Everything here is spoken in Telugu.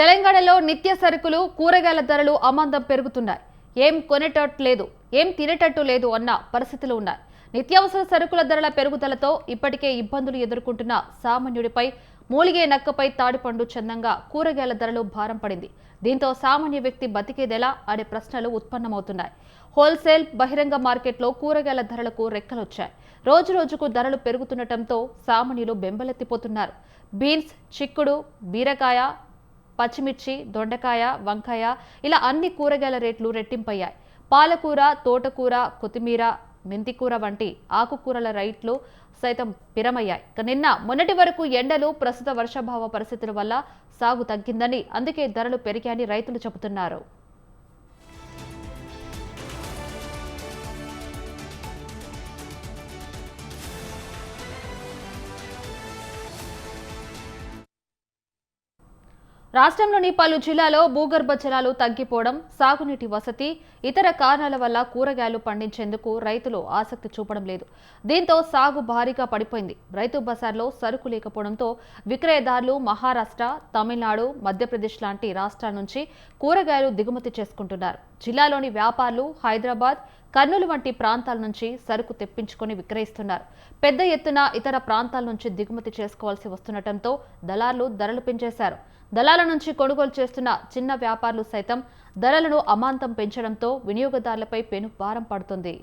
తెలంగాణలో నిత్య సరుకులు కూరగాయల ధరలు అమాంతం పెరుగుతున్నాయి. ఏం కొనేటట్టు లేదు, ఏం తినేటట్టు లేదు అన్న పరిస్థితులు ఉన్నాయి. నిత్యావసర సరుకుల ధరల పెరుగుదలతో ఇప్పటికే ఇబ్బందులు ఎదుర్కొంటున్న సామాన్యుడిపై మూలిగే నక్కపై తాడిపండు చందంగా కూరగాయల ధరలు భారం పడింది. దీంతో సామాన్య వ్యక్తి బతికేదెలా అనే ప్రశ్నలు ఉత్పన్నమవుతున్నాయి. హోల్సేల్ బహిరంగ మార్కెట్లో కూరగాయల ధరలకు రెక్కలొచ్చాయి. రోజు రోజుకు ధరలు పెరుగుతుండటంతో సామాన్యులు బెంబలెత్తిపోతున్నారు. బీన్స్, చిక్కుడు, బీరకాయ, పచ్చిమిర్చి, దొండకాయ, వంకాయ ఇలా అన్ని కూరగాయల రేట్లు రెట్టింపయ్యాయి. పాలకూర, తోటకూర, కొత్తిమీర, మెంతికూర వంటి ఆకుకూరల రేట్లు సైతం పిరమయ్యాయి. నిన్న మొన్నటి వరకు ఎండలు, ప్రస్తుత వర్షాభావ పరిస్థితుల వల్ల సాగు తగ్గిందని, అందుకే ధరలు పెరిగాయని రైతులు చెబుతున్నారు. రాష్ట్రంలోని పలు జిల్లాలో భూగర్భ జలాలు తగ్గిపోవడం, సాగునీటి వసతి, ఇతర కారణాల వల్ల కూరగాయలు పండించేందుకు రైతులు ఆసక్తి చూపడం లేదు. దీంతో సాగు భారీగా పడిపోయింది. రైతు బజార్లో సరుకు లేకపోవడంతో విక్రయదారులు మహారాష్ట్ర, తమిళనాడు, మధ్యప్రదేశ్ లాంటి రాష్ట్రాల నుంచి కూరగాయలు దిగుమతి చేసుకుంటున్నారు. జిల్లాలోని వ్యాపారులు హైదరాబాద్, కర్నూలు వంటి ప్రాంతాల నుంచి సరుకు తెప్పించుకొని విక్రయిస్తున్నారు. పెద్ద ఎత్తున ఇతర ప్రాంతాల నుంచి దిగుమతి చేసుకోవాల్సి వస్తుండటంతో దళార్లు ధరలు పెంచేశారు. దళాల నుంచి కొనుగోలు చేస్తున్న చిన్న వ్యాపారులు సైతం ధరలను అమాంతం పెంచడంతో వినియోగదారులపై పెను భారం పడుతుంది.